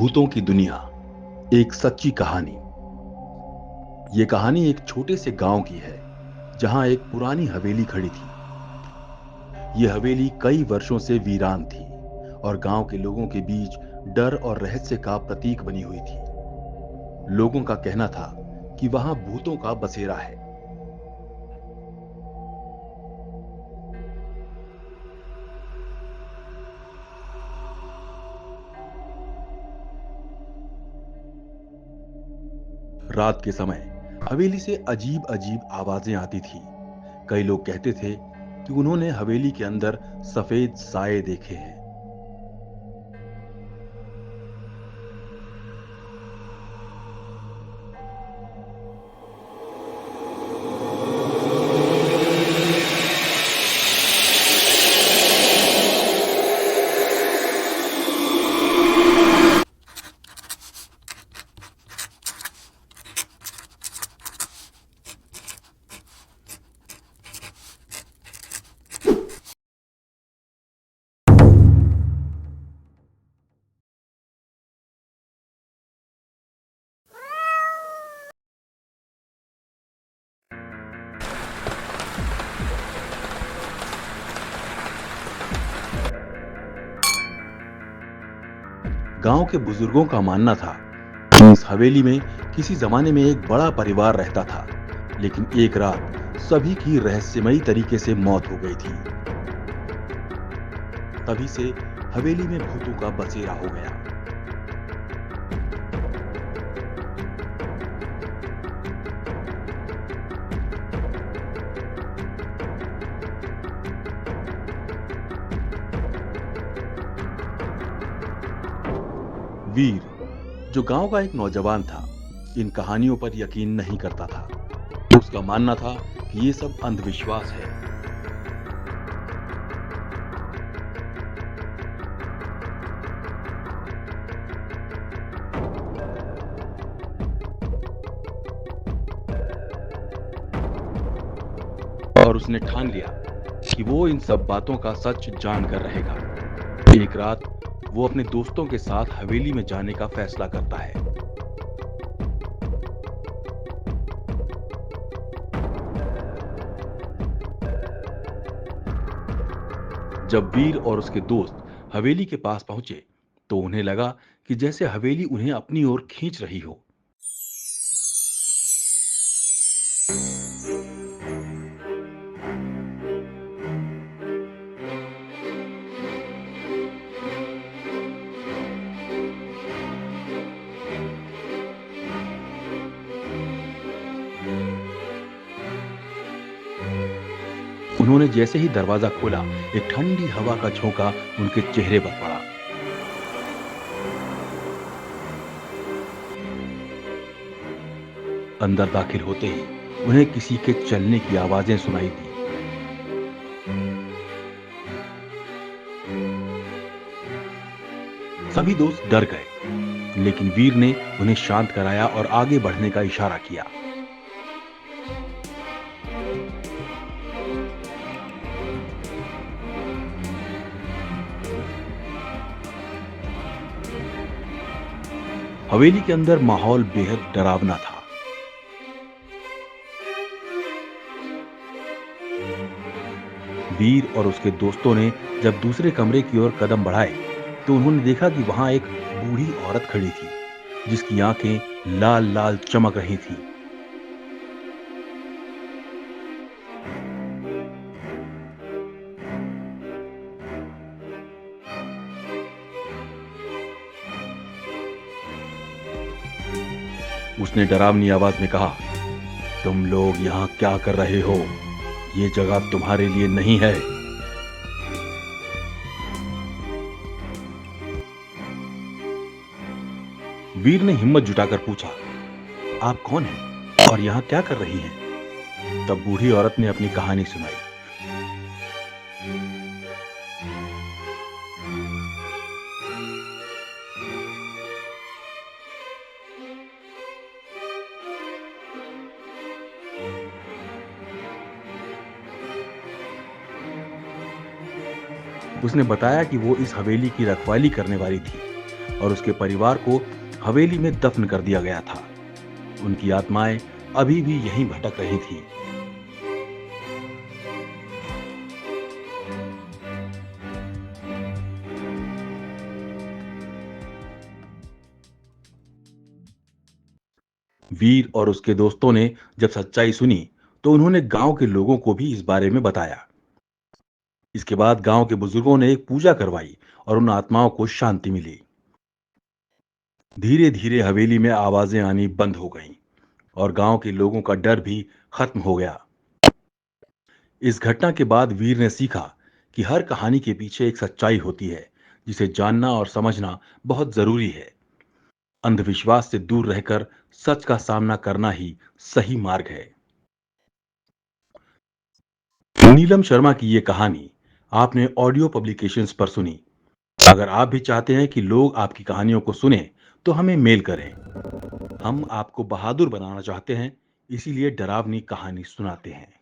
भूतों की दुनिया, एक सच्ची कहानी। ये कहानी एक छोटे से गांव की है जहां एक पुरानी हवेली खड़ी थी। ये हवेली कई वर्षों से वीरान थी और गांव के लोगों के बीच डर और रहस्य का प्रतीक बनी हुई थी। लोगों का कहना था कि वहां भूतों का बसेरा है। रात के समय हवेली से अजीब अजीब आवाजें आती थी। कई लोग कहते थे कि उन्होंने हवेली के अंदर सफेद साए देखे हैं। गांव के बुजुर्गों का मानना था कि इस हवेली में किसी जमाने में एक बड़ा परिवार रहता था, लेकिन एक रात सभी की रहस्यमयी तरीके से मौत हो गई थी। तभी से हवेली में भूतों का बसेरा हो गया। वीर, जो गांव का एक नौजवान था, इन कहानियों पर यकीन नहीं करता था। उसका मानना था कि ये सब अंधविश्वास है। और उसने ठान लिया कि वो इन सब बातों का सच जानकर रहेगा। एक रात वो अपने दोस्तों के साथ हवेली में जाने का फैसला करता है। जब वीर और उसके दोस्त हवेली के पास पहुंचे, तो उन्हें लगा कि जैसे हवेली उन्हें अपनी ओर खींच रही हो। उन्होंने जैसे ही दरवाजा खोला, एक ठंडी हवा का झोंका उनके चेहरे पर पड़ा। अंदर दाखिल होते ही उन्हें किसी के चलने की आवाजें सुनाई दी। सभी दोस्त डर गए, लेकिन वीर ने उन्हें शांत कराया और आगे बढ़ने का इशारा किया। हवेली के अंदर माहौल बेहद डरावना था। वीर और उसके दोस्तों ने जब दूसरे कमरे की ओर कदम बढ़ाए, तो उन्होंने देखा कि वहां एक बूढ़ी औरत खड़ी थी, जिसकी आंखें लाल लाल चमक रही थीं। उसने डरावनी आवाज में कहा, तुम लोग यहाँ क्या कर रहे हो? ये जगह तुम्हारे लिए नहीं है। वीर ने हिम्मत जुटाकर पूछा, आप कौन हैं और यहाँ क्या कर रही हैं? तब बूढ़ी औरत ने अपनी कहानी सुनाई। उसने बताया कि वो इस हवेली की रखवाली करने वाली थी और उसके परिवार को हवेली में दफन कर दिया गया था। उनकी आत्माएं अभी भी यहीं भटक रही थीं। वीर और उसके दोस्तों ने जब सच्चाई सुनी, तो उन्होंने गांव के लोगों को भी इस बारे में बताया। इसके बाद गांव के बुजुर्गों ने एक पूजा करवाई और उन आत्माओं को शांति मिली। धीरे धीरे हवेली में आवाजें आनी बंद हो गईं और गांव के लोगों का डर भी खत्म हो गया। इस घटना के बाद वीर ने सीखा कि हर कहानी के पीछे एक सच्चाई होती है, जिसे जानना और समझना बहुत जरूरी है। अंधविश्वास से दूर रहकर सच का सामना करना ही सही मार्ग है। नीलम शर्मा की ये कहानी आपने ऑडियो पब्लिकेशंस पर सुनी। अगर आप भी चाहते हैं कि लोग आपकी कहानियों को सुने, तो हमें मेल करें। हम आपको बहादुर बनाना चाहते हैं, इसीलिए डरावनी कहानी सुनाते हैं।